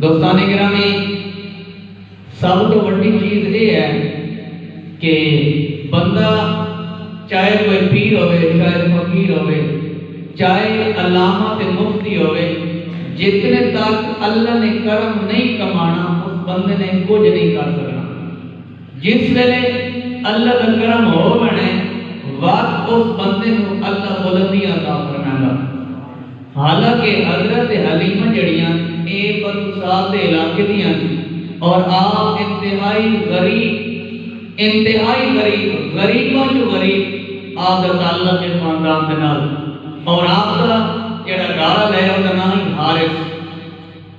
دوستان گرامی، سب تو بڑی چیز یہ ہے کہ بندہ چاہے کوئی پیر ہوئے، چاہے فقیر ہوئے، چاہے علامہ تے مفتی ہوئے، جتنے تک اللہ نے کرم نہیں کمانا اس بندے نے کچھ نہیں کر سکنا۔ جس ویلے اللہ کا کرم ہو بنے وقت اس بندے کو اللہ بلندیاں عطا فرمائے گا۔ حالانکہ حضرت حلیمہ جڑیاں اے بنو سعد دے علاقے دیاں اور آپ انتہائی غریب غریبوں جو غریب آپ کا تعلق کے خاندان کے نال، اور آپ کا جڑا گھر ہے اس کا نام ہی حارث،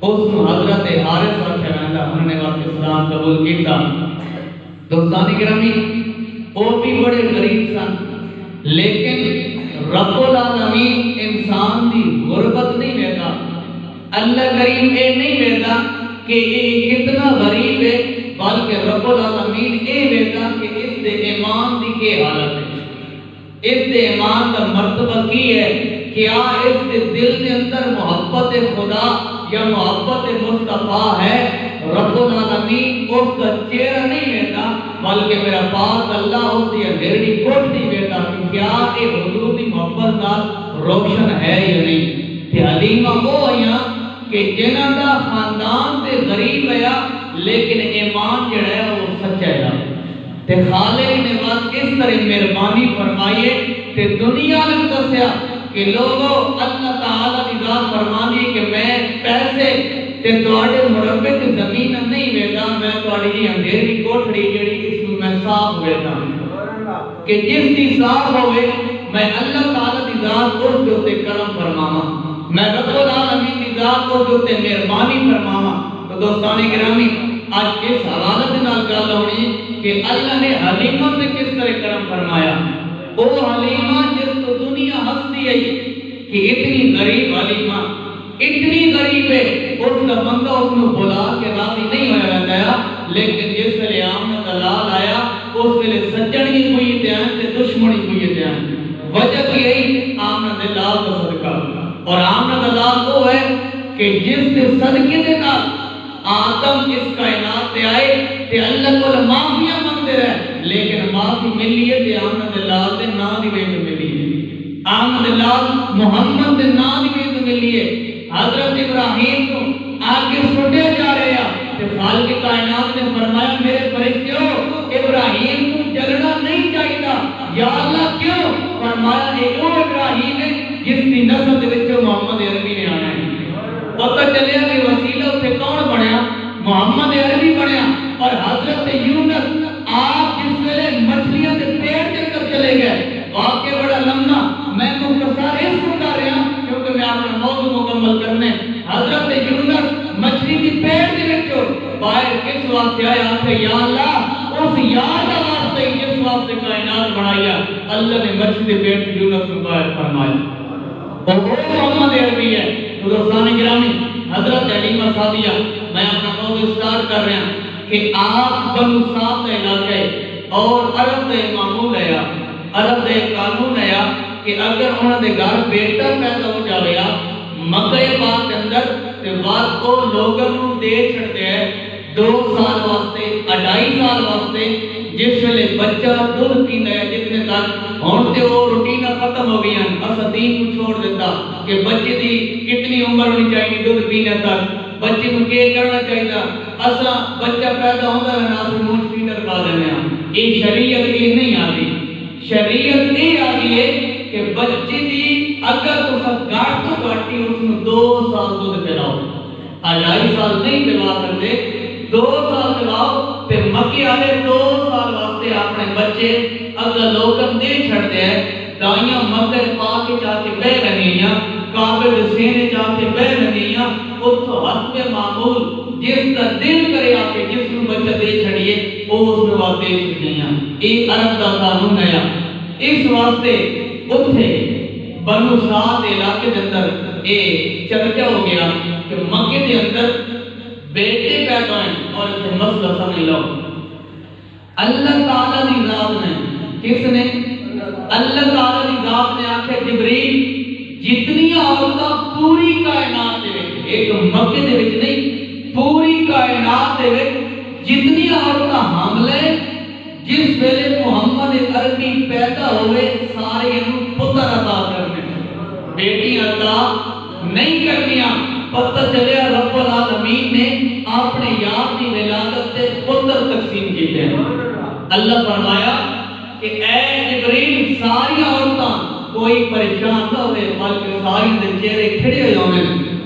اس کو حضرت حارث رکھا جاتا، انہوں نے وقت اسلام قبول کیتا۔ دوستان گرامی، وہ بھی بڑے غریب سن، لیکن رب العالمین انسان دی غربت نہیں ویدا، اللہ کریم اے نہیں ویدا کہ یہ کتنا غریب ہے، بلکہ رب العالمین اے ویدا کہ اس دے ایمان دی کے حالت ہے، اس دے ایمان کا مرتبہ کی ہے، کیا اس دے دل کے اندر محبت خدا یا محبت مصطفیٰ ہے۔ رب العالمین اس کا چہرہ نہیں ویدا، بلکہ میرا پاک اللہ اس دی اندھیری کوٹ نہیں ویدا کہ کیا یہ حضور دی محبت نال روشن ہے یا نہیں۔ تے حلیمہ وہ آیا کہ جنہ دا خاندان تے غریب ہے لیکن ایمان جڑا ہے وہ سچا ہے، تے خالق نے بات اس طرح مہربانی فرمائیے تے دنیا نے دسیا کہ لوگوں اللہ تعالیٰ کی ذات فرمانی کہ میں پیسے تے تواڈے مربع تے زمین نہیں ویدا، میں تواڈی اندھیری کوٹھڑی جڑی اس کو میں صاف ویدا کہ جس دی صاف ہوئے میں اللہ تعالیٰ کی ذات اس کے اوتے کرم فرماواں، میں رب العالمین کی ذات اس کے اوتے مہربانی فرماواں۔ تو دوستان گرامی، آج اس حوالے دے نال گل ہونی کہ اللہ نے حلیمہ سے کس طرح کرم فرمایا۔ وہ حلیمہ جس کو دنیا ہستی ہے کہ اتنی غریب حلیمہ، اتنی غریب ہے، اس کا بندہ اس کو بلا کے راضی نہیں ہویا رہتا ہے، لیکن جس ویلے آمنہ دلال آیا اس ویلے سجنی کوئی دیان تے دشمنی کوئی دیان، وجہ تو یہی آمنہ دلال کا صدقہ، اور آمنہ دلال وہ ہے کہ جس کے صدقے دے نال آدم اس کائنات تے آئے تے اللہ کو معافیاں مانگتے رہے، لیکن معافی ملی ہے تے آمنہ دلال دے نا دی وجہ ملی ہے، آمنہ دلال محمد دے نا دی وجہ ملی ہے۔ حضرت ابراہیم کو آگے سٹے جا رہے ہیں تے خالق کائنات نے فرمایا میرے فرشتوں ابراہیم کو جلنا نہیں چاہیے، یا اللہ کیوں؟ فرمایا ایک وہ ابراہیم ہے جس کی نسل دے وچوں محمد عربی نے آنا ہے۔ پتہ چلیا کہ وسیلہ اسے کون بنیا؟ محمد عربی بنیا۔ اور حضرت یونس آپ جس ویلے مچھلیاں کے پیٹ کے اندر چلے گئے، واقعہ بڑا لمبا، میں مختصر اس کو کر رہا ہوں کیونکہ میں اپنا موضوع مکمل کرنے۔ حضرت یونس مچھلی کی پیٹ کے وچوں باہر کس واسطے آیا کہ یا اللہ اس یاد کا واسطے جس واسطے کائنات بنایا، اللہ نے مچھلی کے پیٹ سے یونس کو باہر فرمایا، اور وہ محمد عربی ہے۔ تو دوستان گرامی، حضرت حلیمہ سعدیہ، میں اپنا موضوع سٹارٹ کر رہا ہوں کہ آپ بنو سعد کا علاقہ ہے اور عرب کا معمول ہے، عرب کا قانون ہے کہ اگر انہوں نے گھر بیٹا پیدا ہو جائے مکہ پاک کے اندر تے بعد وہ لوگوں کو دے چھڑتے ہیں 2 سال واسطے، 2.5 سال واسطے، جس ویلے بچہ دودھ پیندا ہے جتنے تک ہن تے وہ روٹین ختم ہو گئی ہیں، اسا دین کو چھوڑ دیتا کہ بچے دی کتنی عمر ہونی چاہیے دودھ پینے تک، بچے کو کیا کرنا چاہیے، اسا بچہ پیدا ہوتا ہے نا منہ فیڈر پا دینے ہیں۔ یہ شریعت یہ نہیں آتی، شریعت یہ آتی ہے کہ بچے دی اگر تو سب گاٹ تو گاٹی اس میں 2 سال دودھ پلاؤ، 2.5 سال نہیں پلا سکتے، 2 سال پلاؤ تے مکی آلے 2 سال واسطے اپنے بچے اگر لوگن دے چھڑتے ہیں، دائیاں مکہ پاک کے چاہتے بے رہنیاں، کعبے دے سینے چاہتے بے رہنیاں، اس کو حسب معمول جس کا دل کرے آکے جس کو بچہ دے چھڑیے وہ اس میں بات دے چھڑیاں۔ ایک عرب کا قانون ہے، اس واسطے اتھے بنو سعد علاقے کے اندر ایک چرچا ہو گیا کہ مکے کے اندر بیٹے پیدا ہیں، اور اسے مسئلہ سمجھ لو، اللہ تعالیٰ دی ذات نے، کس نے؟ اللہ تعالیٰ دی ذات نے آکھے جبریل جتنی عورتاں پوری کائنات دے وچ، ایک مکے دے وچ نہیں، کائنات دے وچ جتنی عورتاں حاملے جس ویلے محمد عربی پیدا ہوئے سارے پتر عطا کرنے بیٹی عطا نہیں کرنیاں پتہ چلے رب العالمین نے اپنے یار کی ولادت سے پتر تقسیم کیتے ہیں اللہ فرمایا کہ اے جبریل ساری عورتاں کوئی پریشان نہ ہوئے بلکہ ساری دے چہرے کھڑے ہوئے ہونے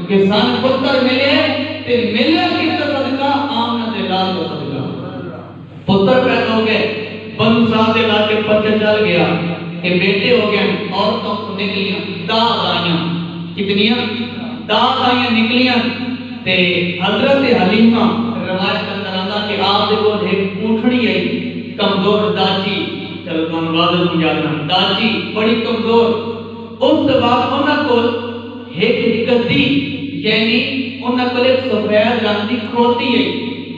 کہ سان پتر ملے تے ملے کس کا صدقہ آمنہ دے لال کا صدقہ پتر پیدا ہو گئے بنو سعد دے علاقے پتہ چل گیا کہ بیٹے ہو گئے عورتوں کو نکلیاں داغ آئیاں کتنیاں داغ آئیاں نکلیاں تے حضرت حلیمہ روایت اندر آندا کہ آپ دے کو ایک اونٹھڑی آئی کمزور داچی چلو کون واضح سمجھانا داچی بڑی کمزور اس بعد انہاں کو ایک گدی یعنی انہاں کو ایک سفید رنگ دی کھوتی ہے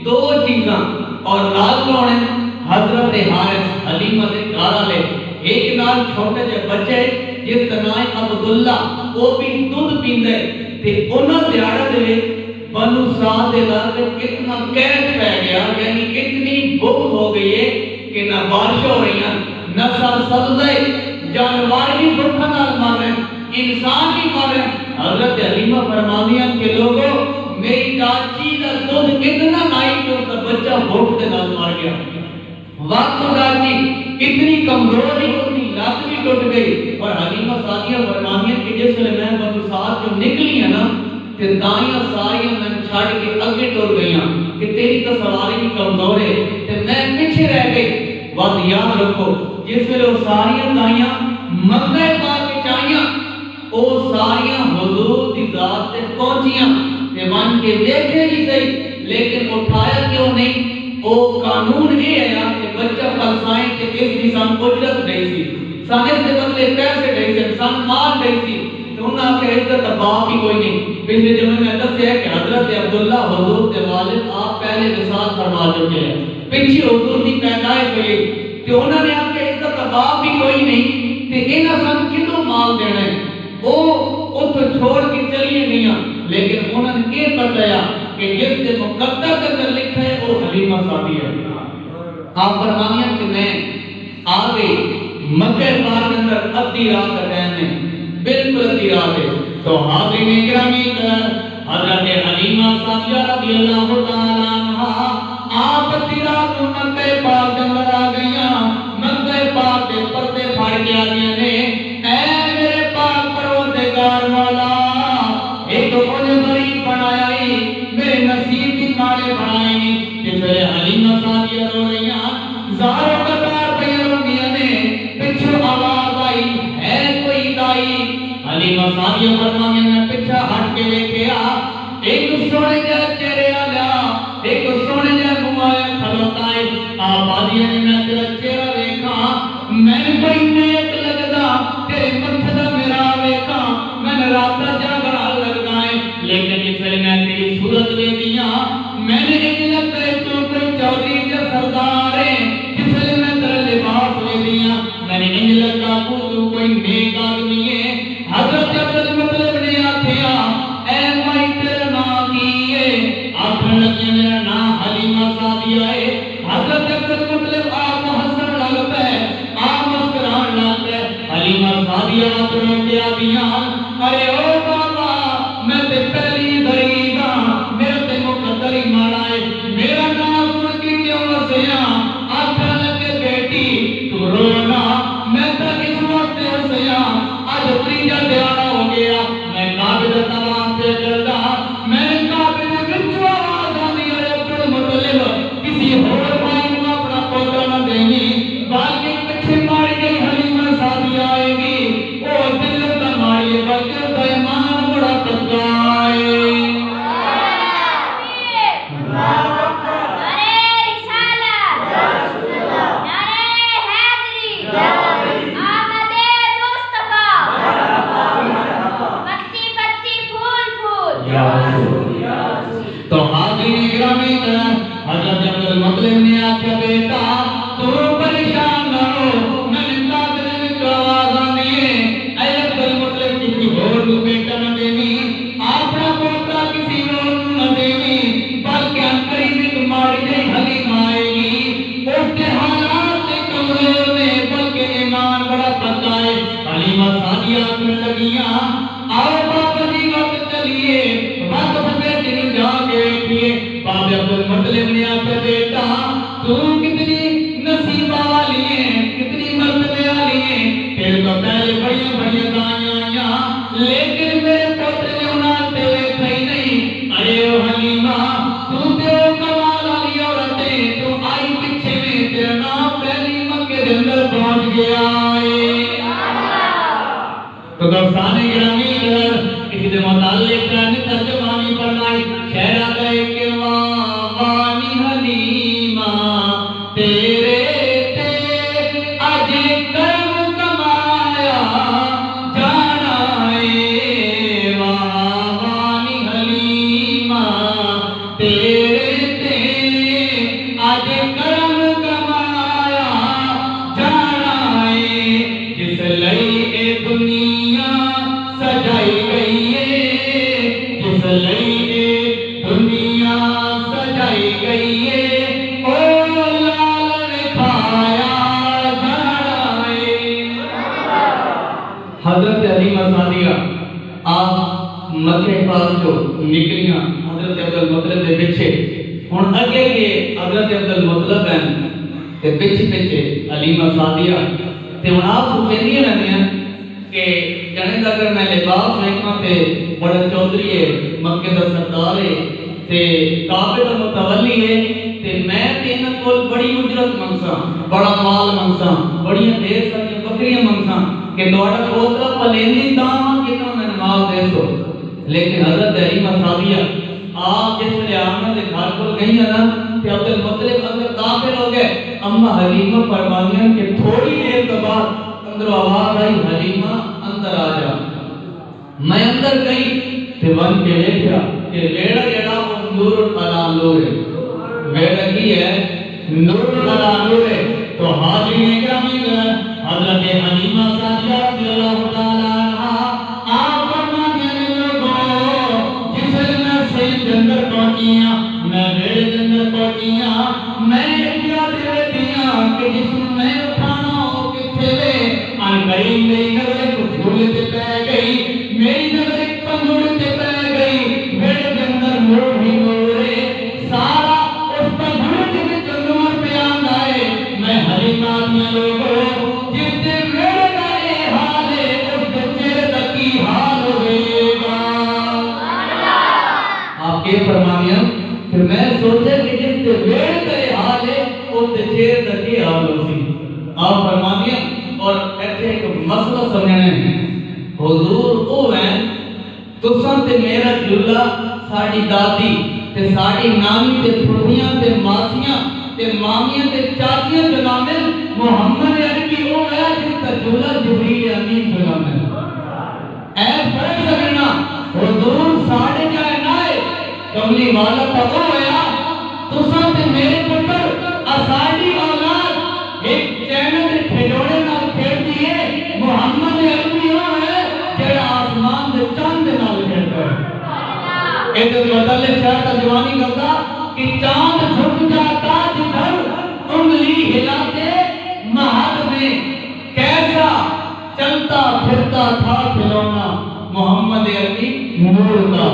دو چیزاں اور نال کون ہے حضرت حارث حلیمہ دے گھر والے ایک نال چھوٹے جے بچے جس کا نام عبداللہ وہ بھی دودھ پیندا ہے تے انہاں دیہڑ دے بنو سعد دے علاقے اتنا قید پہ گیا یعنی اتنی بھوک ہو گئی ہے کہ نہ بارش ہو رہی ہیں نہ سبزے جانور بھی بھوکا نال مر رہے ہیں انسان بھی مر رہے ہیں حضرت حلیمہ فرماتی ہیں کہ لوگوں میری چاچی کا دودھ اتنا نائی کہ اس کا بچہ بھوک کے نال مر گیا وقت چاچی اتنی کمزور ہی اتنی لات بھی ٹوٹ گئی اور حلیمہ سعدیہ فرماتی ہیں کہ جس میں بنو سعد جو نکلی ہے نا تے دائیاں ساریاں میں چھڑ کے اگے ٹر گئیاں کہ تیری تو سواری بھی کمزور ہے تے میں پیچھے رہ گئی بات یاد رکھو جس میں وہ ساریاں دائیاں مکہ پاک کے چاہیاں او ساریاں حضور دی ذات تے پہنچیاں تے من کے دیکھے ہی صحیح لیکن اٹھایا کیوں نہیں او قانون یہ ہے کہ بچہ پلسائیں کہ اس کی سان اجرت نہیں سی سانے سے بدلے پیسے نہیں سی سان مال نہیں سی تو انہاں کے عزت باپ ہی کوئی نہیں پچھلے جمعے میں دس ہے کہ حضرت عبداللہ حضور کے والد آپ پہلے وصال فرما چکے ہیں پیچھے حضور کی پیدائش ہوئی تو انہوں نے آپ کے عزت باپ ہی کوئی نہیں تو انہاں سان کتوں مال دینا ہے وہ اتھو چھوڑ کے چلیے نہیں لیکن انہوں نے یہ بتایا کہ جس سے مقدر کے اندر لکھا ہے وہ حلیمہ سعدیہ ہے آپ فرمانیاں کہ میں آگے مکہ پاک کے اندر ادھی رات کا ٹائم ہے بالکل ادھی رات ہے تو حاضرین اکرامی حضرت حلیمہ سعدیہ رضی اللہ تعالیٰ عنہ آپ ادھی رات مکہ پاک کے اندر آ گئیاں مکہ پاک کے پردے پھاڑ کے آ گئے نے اے میرے پاک پروردگار والا ایک انہیں غریب بنایا ہی میرے نصیب کی مارے بنائے جس میں حلیمہ سعدیہ رو رہی ہیں زاروں قطار پہ رو دیا نے پچھو آواز آئی ہے کوئی دائی حلیمہ سعدیہ فرمانے میں پچھا ہٹ کے لے کے آ ایک سونے جا چہرے آلیا ایک سونے جا گمائے کھلوتا ہے آبادیہ نے میں تیرا چہرہ دیکھا میں نے کوئی نیک لگدا تیرے مقصد میرا دیکھا میں نے رابطہ جاگرہ لگدا ہے لیکن جس ویلے میں تیری صورت لے دیا میں نے ایک لگتا ہے تو کوئی چودھری یا سردار ہے جس ویلے میں تیرا لباس لے دیا میں نے ایک لگتا تو کوئی نیک آدمی ہے حضرت عبد المطلب نے آکھیا اے مائی تیرا نام کی ہے آکھن لگے میرا نام حلیمہ سعدیہ ہے حضرت عبد المطلب آپ حسن لگتا ہے آپ مسکران لگتا ہے حلیمہ سعدیہ رو کے آدیاں ارے او بابا میں تے پہلی غریب ہاں میرا تے مقدر ہی ماڑا ہے میرا نام سن کے کیوں ہسیا آکھن لگے بیٹی تو رونا میں تے اس وقت ہسیا آج تیجا دیارہ ہو گیا میں قابل تمام پہ کردا میں نے قابل وچ آواز آندی ہے عبد المطلب کسی اور بھائی کو اپنا پوتر نہ دینی بلکہ پیچھے ماری گئی حلیمہ سعدیہ آئے گی وہ دل کا ماری بلکہ ایمان بڑا پکا ہے تو حاضرین اکرامی حضرت عبد المطلب نے آکھا بیٹا تو پریشان نہ ہو میں نے قابل وچ آواز آندی ہے اے عبد المطلب کسی اور کو بیٹا نہ دینی اپنا پوتا کسی اور کو نہ دینی بلکہ آئے. تو دوستان گرامی اس دے متعلق نے ترجمانی فرمائی شہزادہ کہ وانی حلیمہ تیرے تے اج کرم کمایا جانا ہے. وانی حلیمہ تیرے تے اج کرم کمایا جانا ہے. جس لئی اے دنیا سجائی گئی ہے, جس لئی اے دنیا سجائی گئی ہے, او لال کھایا جانا ہے. حضرت حلیمہ سعدیہ آپ مکہ پاک جو نکلیاں حضرت عبدالمطلب دے پیچھے ہن اگے کے حضرت عبدالمطلب ہیں تے پیچھے حلیمہ سعدیہ تے ہن آپ کہندیاں رہندیاں کہ جنے اگر میں لباس ویکھاں تے بڑا چودھری ہے, مکے دا سردار ہے تے کعبے دا متولی ہے تے میں تے انہاں کول بڑی اجرت منگساں, بڑا مال منگساں, بڑی ڈھیر ساری بکریاں منگساں کہ تہاڈا پوترا پلیندی تاں کتنا میں مال دے سو. لیکن حضرت حلیمہ سعدیہ آپ جس ویلے آمنہ دے گھر کول گئی نا تے عبدالمطلب اندر داخل ہو گئے. اما حلیمہ فرمانیاں کہ تھوڑی دیر کے بعد اندر آواز آئی حلیمہ اندر آ جا. میں اندر گئی تے ون کے دیکھا کہ ویڑا جڑا وہ نور علی نور ہے. ویڑا کی ہے نور علی نور ہے. تو حاضرین گرامی حضرت حلیمہ سعدیہ رضی اللہ تعالی عنہا آپ فرماتے ہیں لوگوں جس میں سید کے اندر پہنچیاں, میں ویڑے کے اندر پہنچیاں, میں کیا دے دیاں کہ جس میں اٹھانا ہو کتھے وے ان قریب میری نظر کچھ جھولے تے پہ گئی, میری نظر ایک پنجوڑے تے پہ گئی. ویڑے کے اندر نور ہی نور ہے, سارا اس پنجوڑے کے وچ نور پہ آندا ہے. میں حلیمہ دیاں لوگوں جس دے ویڑے دا اے حال ہے اس دے چہرے دا کی حال ہوئے گا. آپ کے فرمانیاں کہ میں سوچا کہ جس دے ویڑے دا اے حال ہے اس دے چہرے دا کی حال ہوسی. آپ فرمانیاں اور ایتھے ایک مسئلہ سمجھنے ہیں. حضور او ہیں تساں تے میرا جلا ساڈی دادی تے ساڈی نانی تے پھوپھیاں تے ماسیاں تے مامیاں تے چاچیاں جناب محمد عربی او ہے جس کا جلا جبریل امین جناب اے فرق سمجھنا. حضور ساڈے جائے نہ ہے کملی والا پتہ ہویا تساں تے میرے پتر اساڈی اولاد ایک چینل دے کھلونے نال کھیڈدی ہے. محمد عربی او ہے جڑا آسمان دے چاند نال کھیڈدا ہے. اے تے متعلق شاہ ترجمانی کرتا کہ چاند جھک جاتا جدھر انگلی ہلاتے مہد میں, کیسا چلتا پھرتا تھا کھلونا محمد عربی نور کا.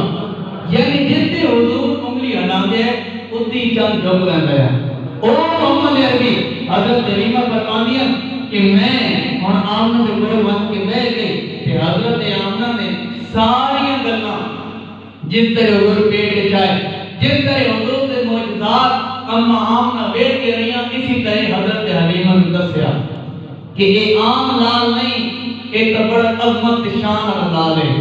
یعنی جتنے حضور انگلی ہلاتے ہیں اتنی چاند جھک رہتا ہے. او محمد عربی حضرت حلیمہ فرمانیاں کہ میں ہن آمنہ دے کول وقت کے بیٹھ گئی کہ حضرت آمنہ نے ساری گلاں جس طرح حضور پیٹ کے چائے, جس طرح حضور دے معجزات اما آمنہ بیٹھ کے رہیاں, اسی طرح حضرت حلیمہ نے دسیا کہ یہ عام لال نہیں, ایک بڑا عظمت شان والا لال ہے.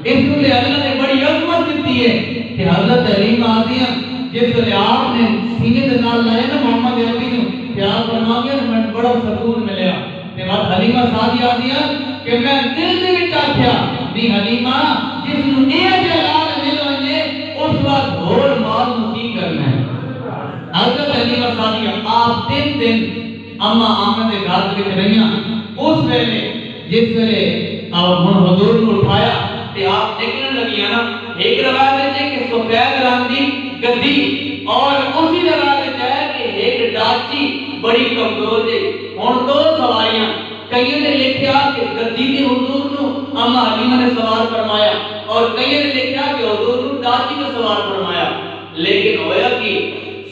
اس لیے اللہ نے بڑی عظمت دیتی ہے کہ حضرت حلیمہ آدیاں جس طرح آپ نے سینے دے نال لائے نا محمد عربی نے کہ آپ فرما گیا میں بڑا سکون ملیا. تے بعد حلیمہ سعدیہ آدیاں کہ میں دل دے وچ آکھیا بھی حلیمہ جس نوں اے جلال مل ونجے اس وقت ہور مال نوں کی کرنا ہے. حضرت حلیمہ سعدیہ آپ 3 دن اما آمنہ دے گھر وچ رہیاں. اس ویلے جس ویلے آپ حضور نوں اٹھایا تے آپ دیکھنے لگیاں نا, ایک روایت ہے کہ سفید رنگ دی گدی اور اسی روایت ہے کہ ایک ڈاچی بڑی کمزور جی. ہن 2 سواریاں, کئی نے لکھیا کہ گدی تے حضور نوں اما حلیمہ نے سوار فرمایا اور کئی نے لکھیا کہ حضور نوں ڈاچی تے سوار فرمایا. لیکن ہویا کہ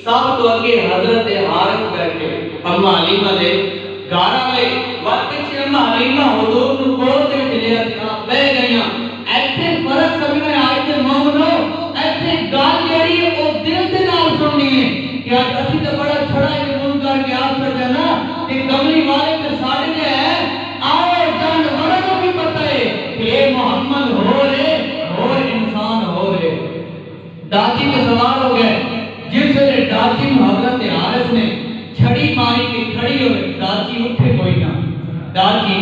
سب تو اگے حضرت حارث بیٹھے اما حلیمہ دے گھر والے وقت وچ اما حلیمہ حضور نوں کول تے وچ لے آ بیٹھ گئیاں. ایتھے فرق سمجھنے آئے تے مومنو, ایتھے گل جڑی ہے او دل دے نال سننی ہے کہ اسی تے بڑا چھڑا ہے منہ کر کے آپ سے نا کہ کملی والے تے ساڈے تے ہے ڈاچی پہ سوار ہو گئے. جس ویلے ڈاچی میں حضرت حارث نے چھڑی ماری کے کھڑی ہو گئی, ڈاچی اٹھے کوئی نہ, ڈاچی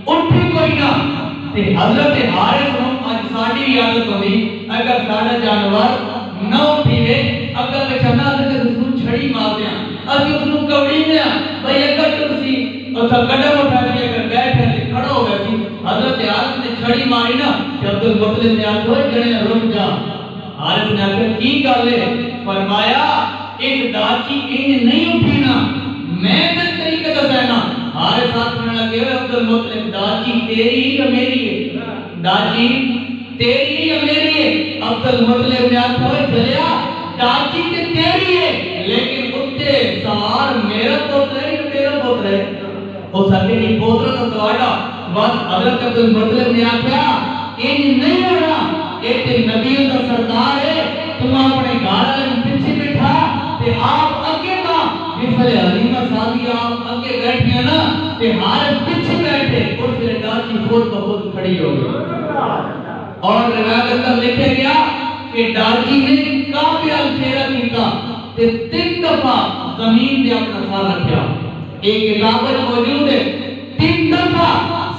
اٹھے کوئی نہ. تے حضرت حارث نو اج ساڈی بھی عادت ہوندی, اگر ساڈا جانور نہ اٹھے اگر بچنا تے اس نو چھڑی مار دیاں, اسی اس نو کوڑی دیاں بھئی اگر تسی اوتھا قدم اٹھا کے اگر بیٹھے تے کھڑا ہو گیا سی. حضرت حارث نے چھڑی ماری نا تے عبد المطلب نے آکھیا جڑے رک جا. حارث نے آکھیا کی گل ہے؟ فرمایا ایک ڈاچی انج نہیں اٹھی نا, میں تے طریقہ دسنا. حارث آکھنے لگے عبد المطلب ڈاچی تیری یا میری ہے؟ ڈاچی تیری یا میری ہے؟ عبد المطلب نے آکھیا چلیا ڈاچی تے تیری ہے, لیکن اتے سوار میرا پوتر ہے یا تیرا پوتر ہے؟ ہو سکے نہیں پوتر تو تواڈا. بس حضرت عبد المطلب نے آکھیا انج نہیں ہونا, یہ تے نبیوں دا سردار ہے, تم اپنے گھر والے پیچھے بیٹھا تے آپ اگے کا. جس ویلے حلیمہ سعدیہ آپ اگے بیٹھے نا تے حارث پیچھے بیٹھے, اس ویلے ڈاچی خود بخود کھڑی ہو گئی. اور روایت اندر لکھا گیا کہ ڈاچی نے کافی چہرہ کیتا تے 3 دفعہ زمین پہ اپنا سر رکھیا. ایک کتاب موجود ہے 3 دفعہ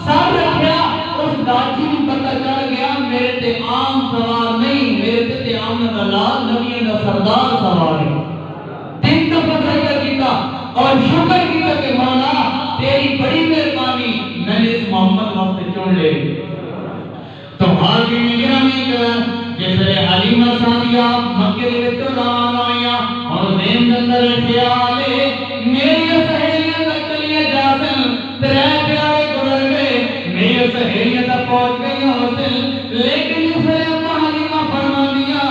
سر رکھیا. اس ڈاچی کو پتہ چل گیا میرے تے عام سوار نہیں, میرے تے آمد اللہ نبی دا سردار سوار ہے. 3 دفعہ سجدہ کیتا اور شکر کیتا کہ مولا تیری بڑی مہربانی, میں نے اس محمد واسطے چن لے. تو حاضرین گرامی جس ویلے حلیمہ سعدیہ مکے دے وچ روانہ ہوئیاں اور ذہن دے اندر خیال ہے میری سہیلیاں دا کلیے جاسن 3 پیارے گزر گئے, میری سہیلیاں دا پہنچ گئی حاصل. لیکن جس ویلے حلیمہ فرماندیاں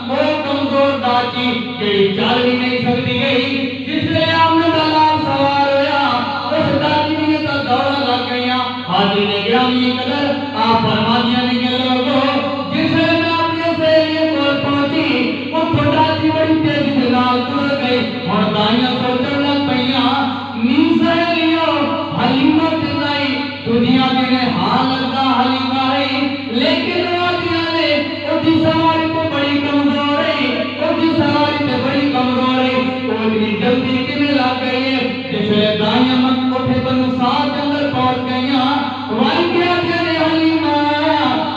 وہ کمزور ڈاچی جڑی چل بھی نہیں سکتی گئی, جس ویلے آمد اللہ سوار ہویا اس ڈاچی نے تا دوڑا لگ گئیاں. حاضرین گرامی قدر آپ فرماندیاں نے کہ لوگوں جس ویلے میں اپنی سہیلیاں کو پہنچی وہ ڈاچی بڑی تیزی سے نال ٹر گئی. ہن دائیاں سوچن لگ پئیاں نی سہیلیاں حلیمہ تے نہیں دنیا دے حال لگا حلیمہ ہے, لیکن راضیاں نے اودی سواری تے بڑی کمزور ہے, اودی سواری تے بڑی کمزور ہے, اودی جلدی کیویں لگ گئی ہے. جس ویلے دائیاں مت اٹھے بنو ساتھ کے اندر پہنچ گئیاں, وائی کیا تے حلیمہ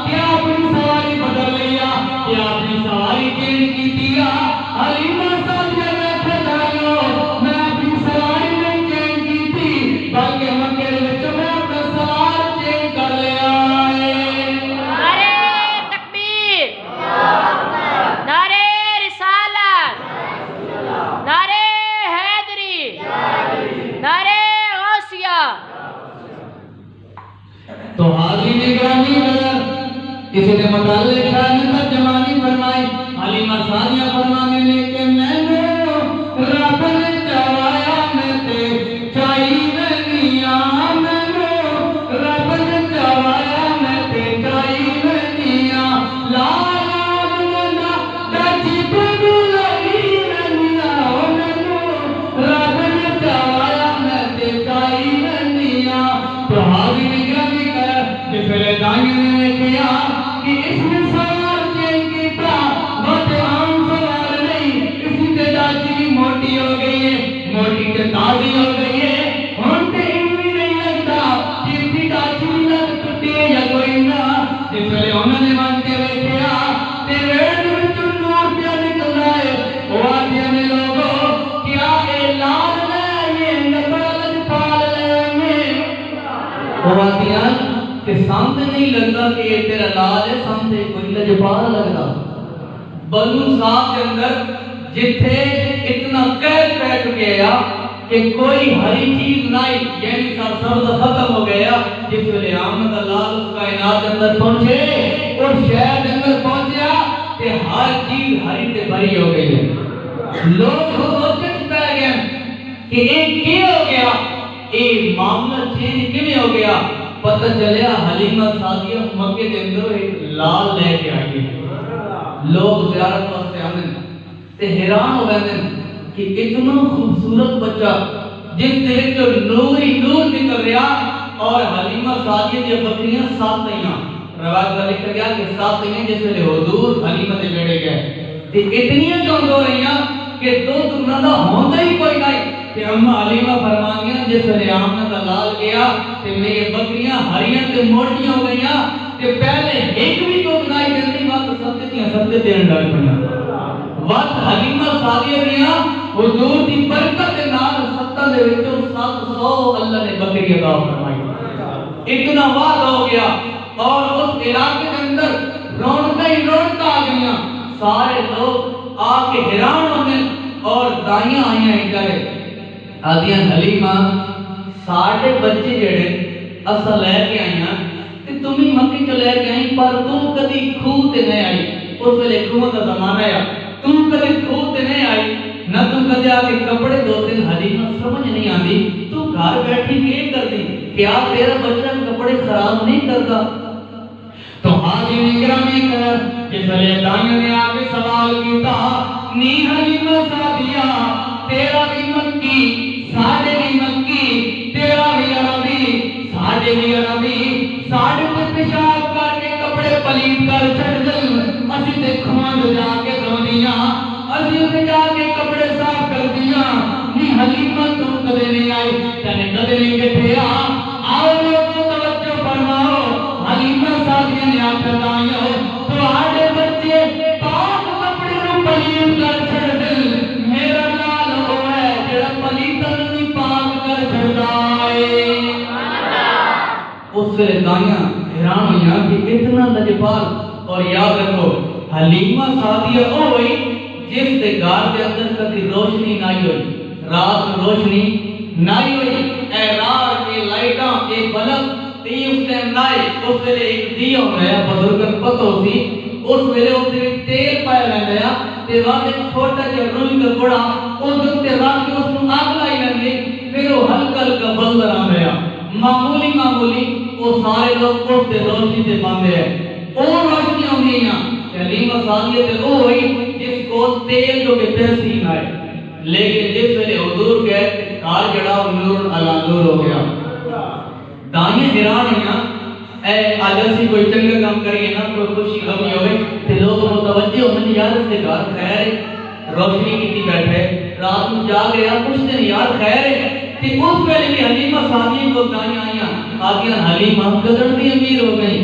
کیا اپنی سواری بدل لیا, کیا اپنی سواری چینج کی دیا. حلیمہ سعدیہ بیٹھے دائیو میں اپنی سواری نہیں چینج کی تھی بلکہ مکے دے وچ میں اپنا سوار چینج کر لیا ہے. نعرہ تکبیر, نعرہ رسالت, نعرہ حیدری, نعرہ غوثیہ. تو حاضرین گرامی اس نے متعلق شاہد ترجمانی فرمائی. حلیمہ سعدیہ فرمانے لے کہ میں نے رب نے چوایا میں تے چاہی نہیں, میں نے رب نے چوایا میں تے چاہی نہیں, لالا بلنا ڈاچی پہ بلائی نہیں, میں نے رب نے چوایا میں تے چاہی نہیں. تو حاضرین گرامی جس ویلے دائیوں نے کیا کہ اس نے سوار چینج کیتا, بات عام سوار نہیں, اسی تے ڈاچی بھی موٹی ہو گئی ہے, موٹی تے تازی ہو گئی ہے. ہن تے بھی نہیں لگتا کہ اسی ڈاچی بھی لگ ٹوٹی ہے یا کوئی نہ. جس ویلے انہوں نے مان کے ویکھیا تے ویڑ وچوں نور پیا نکلدا ہے. وہ آدھیاں نے لوگوں کیا اے لال لے یہ نبڑا لجپال لے, وہ آدھیاں کہ سامنے نہیں لگتا کہ یہ تیرا لال ہے, سامنے کوئی لجپال لگتا. بنو سعد کے اندر جتھے اتنا قید بیٹھ گیا کہ کوئی ہری چیز نہیں, یعنی سبز ختم ہو گیا. جس ویلے آمد اللہ اس کائنات کے اندر پہنچے اور شہر کے اندر پہنچیا کہ ہر چیز ہری تے بھری ہو گئی ہے. لوگ سوچنے پہ گئے کہ یہ کیا ہو گیا, یہ معاملہ چینج کیویں ہو گیا. پتہ چلیا حلیمہ سعدیہ مکے کے اندر ایک لال لے کے آئی. لوگ زیارت واسطے آتے تے حیران ہو گئے کہ اتنا خوبصورت بچہ جس دل جو نور ہی نور نکل رہا, اور حلیمہ سعدیہ دی بکریاں 7 تیاں. روایت میں لکھا گیا کہ 7 تیاں جس ویلے حضور حلیمہ دے بیٹے گئے تے اتنی کمزور ہیں کہ دودھ انہاں دا ہوندا ہی کوئی نہیں کہ اما علیمہ فرمانیاں جس نے آمنہ دا لال گیا تے میری بکریاں ہریاں تے موٹیاں ہو گئیاں تے پہلے ایک بھی دودھ نہیں دیندی وقت سب دین ڈال پڑیا وقت حلیمہ سادیہ دیا حضور دی برکت دے نال 70 دے وچوں 700 اللہ نے بکری عطا فرمائی اتنا وعدہ ہو گیا اور اس علاقے کے اندر رونقیں ہی رونقیں آ گئیاں سارے لوگ آ کے حیران ہونے اور دائیاں آئیاں ادھر آدیاں حلیمہ ساڑھے بچے جڑے اسا لے کے آئیاں تے تمہیں مکے چ لے کے آئی پر تو کدی کھوہ تے نہیں آئی اس ویلے کھوہ دا زمانہ ہے تو کدی کھوہ تے نہیں آئی نہ تو کدی آ کے کپڑے دھوتے حلیمہ سمجھ نہیں آندی تو گھر بیٹھی کیا کر دی کیا تیرا بچہ کپڑے خراب نہیں کرتا تو حاجی نگرامی کر جس ویلے دائیوں نے آ کے سوال کیتا نی حلیمہ سادیہ تیرا بھی مکی ساڑھے بھی مکی تیرا بھی عربی ساڑھے بھی عربی ساڑھے کو پیشاب کر کے کپڑے پلیت کر چھڑ دل اسی دیکھواں جو جا کے دھو دیا اسی اسے جا کے کپڑے صاف کر دیا نی حلیمہ تم کدے نہیں آئی تینے کدے نہیں بیٹھے آؤ لوگوں توجہ فرماؤ حلیمہ سادیہ نے آپ بتائیو تو آڑے بچے پاک کپڑے کو پلیت کر چھڑ دل میرا لال ہو ہے جڑا پلیتن نہیں پاک کر چھڑائے اس سے دائیاں حیران ہوئیاں کہ اتنا لجپال اور یاد رکھو حلیمہ سادیہ او ہوئی جس دے گھر دے اندر کبھی روشنی نہیں ہوئی رات روشنی نہیں ہوئی اے رات کے لائٹاں کے بلب تی اس ٹائم نائے اس ویلے ایک دیا ہویا بزرگن پتہ سی اس ویلے اس نے تیل پایا لیا تے وہاں ایک چھوٹا جا روئی کا گوڑا اس دکتے رات کے اس نے آگ لائی لیں پھر وہ ہلکا ہلکا بلدر آ گیا معمولی وہ سارے لوگ اس دے روشنی سے باندھے ہیں اور روشنی ہوگی یہاں حلیمہ سادیہ تے وہ ہوئی جس کو تیل جو کہ پیسی نہ ہے لیکن جس ویلے حضور کے کار جڑا نور علا نور ہو گیا دائیں حیران ہیں اے آجاسی کوئی چنگا کام کریے نا کوئی خوشی غمی ہوئے تے لوگ متوجہ ہونے یار اس کے گھر خیر روشنی کیتی بیٹھے رات میں جا گیا کچھ دن یار خیر ہے تے اس ویلے کی حلیمہ سادیہ کو دائیں آئیاں آگیاں حلیمہ قدر دی امیر ہو گئی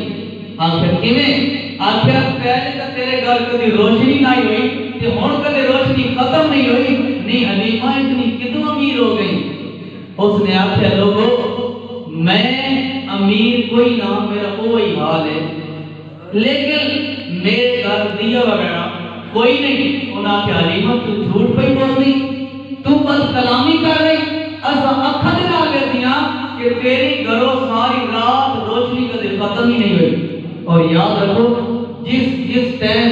آخر کیویں آخر پہلے تو تیرے گھر کدی روشنی نہیں ہوئی تے ہن کدی روشنی ختم نہیں ہوئی نہیں حلیمہ اتنی کتوں امیر ہو گئی اس نے آخیا لوگو میں امیر کوئی نہ میرا کوئی حال ہے لیکن میرے گھر دیا وغیرہ کوئی نہیں انہاں کہ حلیمہ تو جھوٹ پہ بول دی تو بس کلامی کر رہی ایسا اکھا دے نال لیتیاں کہ تیری گھروں ساری رات روشنی کدی ختم ہی نہیں ہوئی اور یاد رکھو جس ٹائم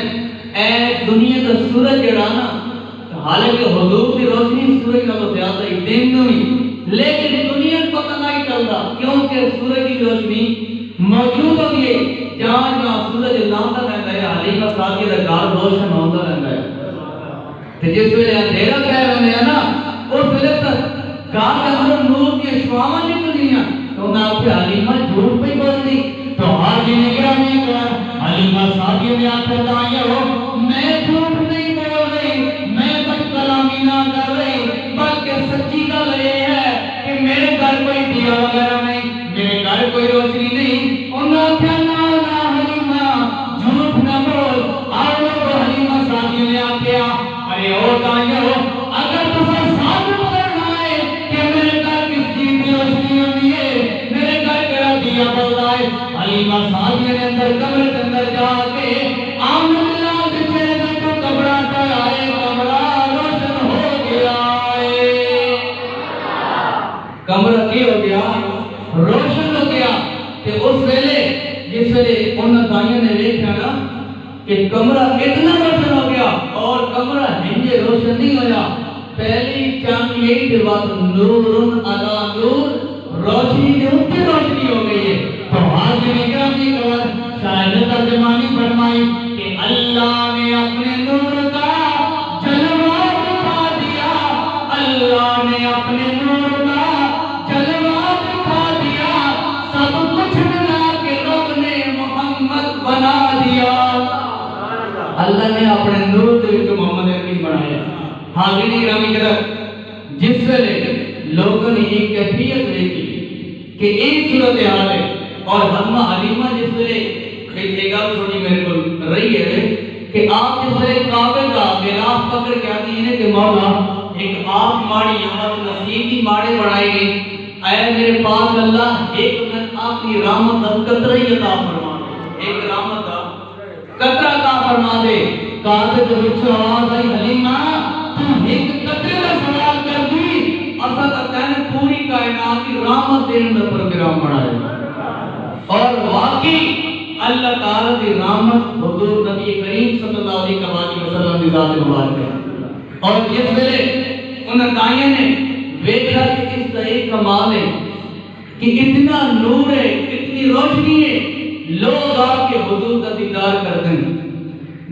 اے دنیا کا سورج جڑا نا حالانکہ حضور کی روشنی سورج کا زیادہ ہی دن نہیں لیکن دنیا کو پتہ نہیں چلتا کیونکہ سورج کی روشنی موجود ہوتی ہے جہاں جہاں سورج لاندہ رہتا ہے حلیمہ سادیہ کا گھر روشن ہوتا رہتا ہے تو جس ویلے اندھیرا کہہ رہے ہیں نا اس ویلے تک گھر کے اندر نور کی اشواواں نکلیاں تو انہاں آپ حلیمہ جھوٹ پہ بول دی تو حاجی نگرامی کر حلیمہ سادیہ نے آپ بتایا میں جھوٹ نہیں بول رہی میں بد کلامی نہ کر رہی بلکہ سچی گل یہ ہے کہ میرے گھر کوئی دیا وغیرہ نہیں میرے گھر کوئی روشنی نہیں انہاں کیا نہ حلیمہ جھوٹ نہ بول آؤ لوگ حلیمہ سادیہ نے آپ کیا ارے او دائیو اگر تمہیں ثابت کرنا ہے کہ میرے گھر کس چیز کی روشنی ہوتی ہے میرے گھر کیا دیا بلدا ہے حلیمہ سادیہ نے اندر کمرے کے اندر جا کے آمن اللہ کے چہرے کو کمرہ ٹھہرائے کمرہ روشن ہو گیا ہے کمرہ کی ہو گیا روشن ہو گیا کہ اس ویلے جس ویلے ان دائیوں نے دیکھا نا کہ کمرہ اتنا روشن ہو گیا اور کمرہ ہنجے روشن نہیں ہویا پہلی چاند یہی کے بعد نور علی نور روشنی کے اوپر روشنی ہو گئی ہے تو حاضر نگرامی کر شاید ترجمانی فرمائی کہ اللہ نے اپنے نور کا جلوہ دکھا دیا اللہ نے اپنے نور کا جلوہ دکھا دیا سب کچھ ملا کے رب نے محمد بنا دیا اللہ نے اپنے نور دے وچ محمد عربی بنایا. حاضرین گرامی قدر جس ویلے لوگوں نے ایک کیفیت دیکھی کہ ایک صورتحال ہے اور ہمہ حلیمہ جس ویلے ایک گل تھوڑی میرے کو رہی ہے کہ آپ جس ویلے کعبے کا غلاف پکڑ کے آتی ہیں کہ مولا ایک آپ ماڑی یہاں نصیب کی ماڑے بڑھائی گئی اے میرے پاک اللہ ایک من آپ کی رحمت کا قطرہ ہی عطا فرما دے ایک رحمت کا قطرہ عطا فرما دے. کعبے کے وچ آواز آئی حلیمہ تو ایک قطرے کا سوال کر دی اسا تا نے پوری کائنات کی رحمت دینے کا پروگرام بنایا. اور واقعی اللہ تعالی کی رحمت حضور نبی کریم صلی اللہ علیہ وسلم کی ذات مبارک ہے. اور جس ویلے ان دائیاں نے دیکھا کہ اس طرح کمال ہے کہ اتنا نور ہے اتنی روشنی ہے لوگ آپ کے حضور کا دیدار کرتے ہیں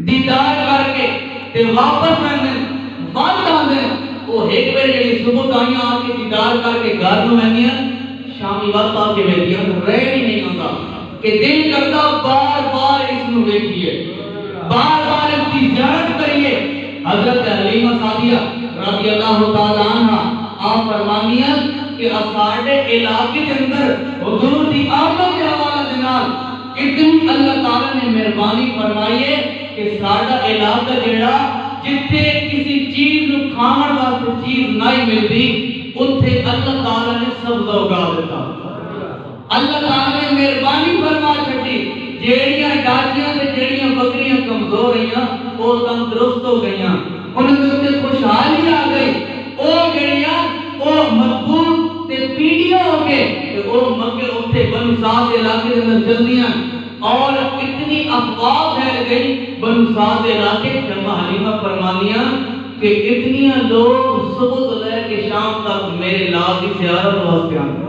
دیدار کر کے تے واپس آتے بعد آتے وہ ایک بار جڑی صبح دائیاں آ کے دیدار کر کے گھر میں آندیاں شامی وقت آ کے بیٹھیاں رہ ہی نہیں ہوتا کہ دل کرتا بار بار اس نو دیکھیے بار بار اس کی زیارت کریے. حضرت حلیمہ سعدیہ رضی اللہ تعالی عنہ آپ فرمانیاں کہ اساڑے علاقے کے اندر حضور دی آمد کے حوالے دے نال اتنی اللہ تعالی نے مہربانی فرمائی ہے کہ ساڈا علاقہ جڑا جتھے کسی چیز نو کھان واسطے چیز نہیں ملتی اوتھے اللہ تعالی نے سبزہ اگا دیتا. اللہ تعالی نے مہربانی فرما چھڈی جیڑیاں ڈاچیاں تے جیڑیاں بکریاں کمزور رہیاں وہ تندرست ہو گئیاں انہاں دے اوتے خوشحالی آ گئی او جڑیاں او مضبوط تے پیڑیاں ہو کے تے او مکے اوتے بنو سعد دے علاقے دے اندر چلدیاں اور اتنی افواہ پھیل گئی بنو سعد دے علاقے جمع حلیمہ فرمانیاں کہ اتنیاں لوگ صبح تو لے کے شام تک میرے لال کی زیارت واسطے آتے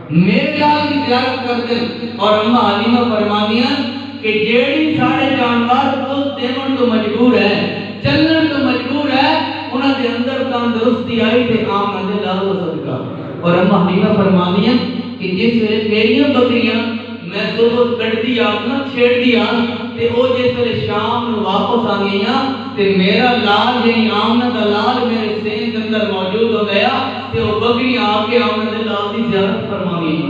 میرے لال کی زیارت کرتے اور اماں حلیمہ فرمانیاں کہ جیڑی سارے جانور کو دیون تو مجبور ہے چلن تو مجبور ہے انہاں دے اندر تندرستی آئی تے آمن دے لال صدقہ. اور اماں حلیمہ فرمانیاں کہ جس ویلے میریاں بکریاں میں صبح کٹدی آنا چھیڑ دی آن تے او جس ویلے شام نو واپس آ گئیاں تے میرا لال یعنی آمن دا لال میرے سین دے اندر موجود ہو گیا تے او بکری آ کے آمن دے لال دی زیارت فرما گئی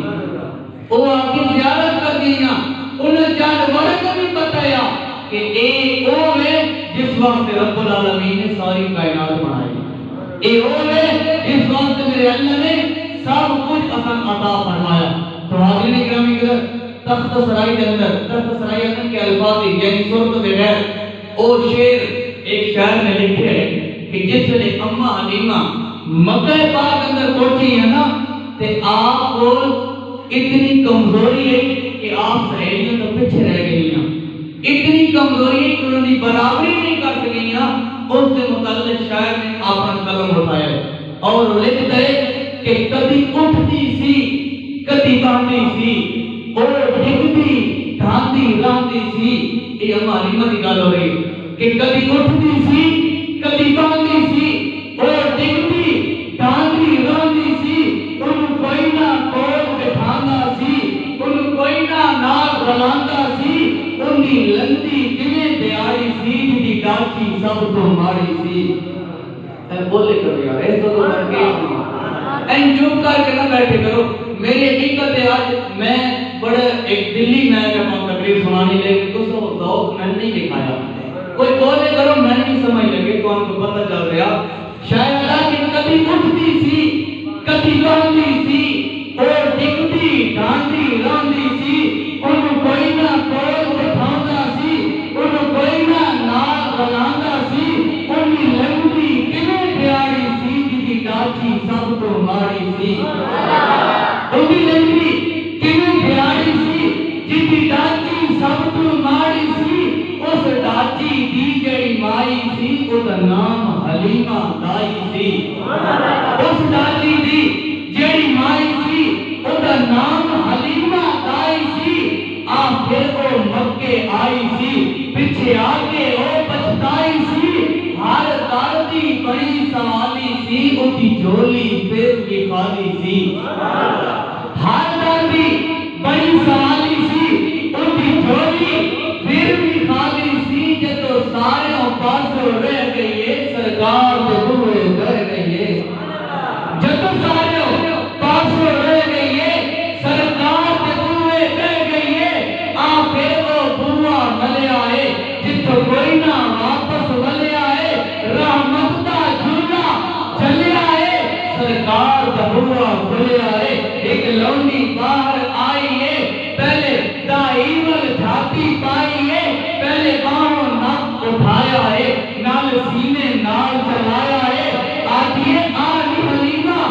او آ کے زیارت کر گئیاں انہیں جانور کو بھی بتایا کہ اے او ہے جس وقت رب العالمین نے ساری کائنات بنائی اے او ہے جس وقت میرے اللہ نے سب کچھ اصل عطا فرمایا. تو حاضرین گرامی قدر تخت سرائی کے اندر تخت سرائی اندر کے الفاظ یعنی صورت بغیر او شعر ایک شاعر نے لکھے ہے کہ جس نے اماں حلیمہ مکہ پاک اندر پہنچی ہے نا تے آپ کو اتنی کمزوری ہے کہ آپ سہیلیوں تو پیچھے رہ گئی ہیں اتنی کمزوری ہے کہ انہوں نے برابری نہیں کر سکی ہیں. اس سے متعلق شاعر نے اپنا قلم اٹھایا اور لکھتا ہے کہ کبھی اٹھتی سی کبھی باندھی سی اور ڈگتی ڈھانتی راندی سی. یہ ہماری حلیمہ کی گل ہو رہی کہ کبھی اٹھتی سی کبھی باندھی سی اور ڈگتی ڈھانتی راندی سی ان کوئی نہ کول بٹھاندا سی ان کوئی نہ نال رلاندا سی ان دی لندی کیویں دیاری سی جدی ڈاچی سب تو ماڑی سی. اے بولے کرو یار اس تو کیس این چپ کر کے نہ بیٹھے کرو. میری حقیقت ہے آج میں بڑے ایک دلی میں جب تقریر سنانی لے کے تو ذوق میں نہیں دکھایا کوئی بولے کرو میں نہیں سمجھ لگے تو آپ کو پتہ چل رہا شاید اللہ کی کبھی اٹھتی سی کبھی باندھی سی اور ڈگتی ڈھانتی راندی سی ان کوئی نہ کول بٹھاندا سی ان کوئی نہ نال رلاندا سی ان دی لمبی کیویں پیاری سی جدی ڈاچی سب تو ماڑی سی. ان دی لمبی کیویں پیاری سی جدی ڈاچی سب تو ماڑی سی. اس ڈاچی دی جڑی مائی سی او دا نام حلیمہ دائی سی. اس ڈاچی دی جڑی مائی سی او دا نام حلیمہ دائی سی. آخر او مکے آئی سی پیچھے آگے او پچھتائی سی. ہر دردی بڑی سوالی سی او دی جھولی پھر بھی خالی سی. ہر دردی بڑی سوالی سی او دی جھولی پھر بھی خالی سی. جب سرکار دا ہوا کھلیا ہے ایک لونڈی باہر آئی ہے پہلے دائی وال جھاتی پائی ہے پہلے باہوں نک اٹھایا ہے نال سینے نال چلایا ہے آتی ہے حلیمہ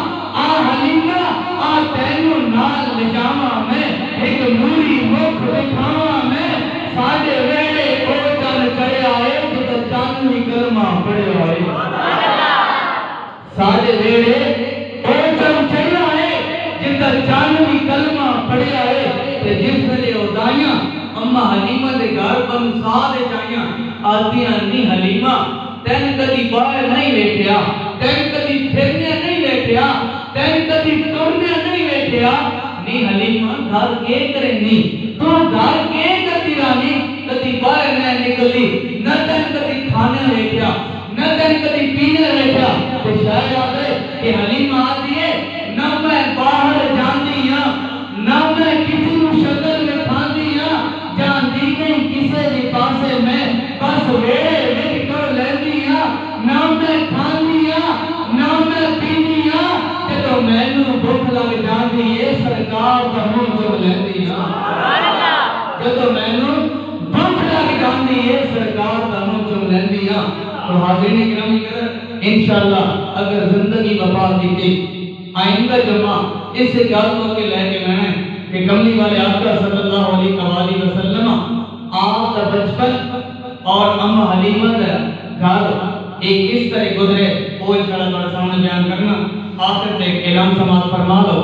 تینوں نال لجاواں میں ایک نوری مکھ دکھاواں میں ساڈے ویڑے او چل چڑھیا ہے جدوں چاندنی کلمہ پڑھیا ہے ساڈے ویڑے او چل چڑھیا ہے جدوں چاندنی کلمہ پڑھیا ہے تے جس ویلے او دائیاں اما حلیمہ دے گھر بنسا دے جائیاں آتیاں نہیں حلیمہ تین کدی باہر نہیں ویکھیا تین کدی پھرنے نہیں ویکھیا تین کدی ٹرنے نہیں ویکھیا نہیں حلیمہ گھر کے کریں نہیں تو گھر کے کدی رانی کدی باہر نہیں نکلی نہ تین کدی کھانے ویکھیا نہ تین کدی پینے ویکھیا تو شاید آگئے کہ حلیمہ آتی ہے نہ میں باہر جاندی ہاں نہ میں کسی نو شکل میں کھاندی ہاں جاندی نہیں کسے دی پاسے میں بس ویڑے وچ کر لیندی ہاں نہ میں کھاندی ہاں نہ میں پیندی ہاں جدوں مینوں بھوک لگ جاندی ہے سرکار دا منہ چوم لیندی ہاں جدوں مینوں بھوک لگ جاندی ہے سرکار دا منہ چوم لیندی ہاں تو حاضرین کرام انشاءاللہ اگر زندگی وفا دیتی آئندہ جمعہ اس سے کیا کے لے کے میں کہ کملی والے آقا صلی اللہ علیہ وسلم آپ کا بچپن اور اما حلیمہ کا گھر ایک کس طرح گزرے وہ انشاءاللہ تمہارے سامنے بیان کرنا آخر میں اعلان سماعت فرما لو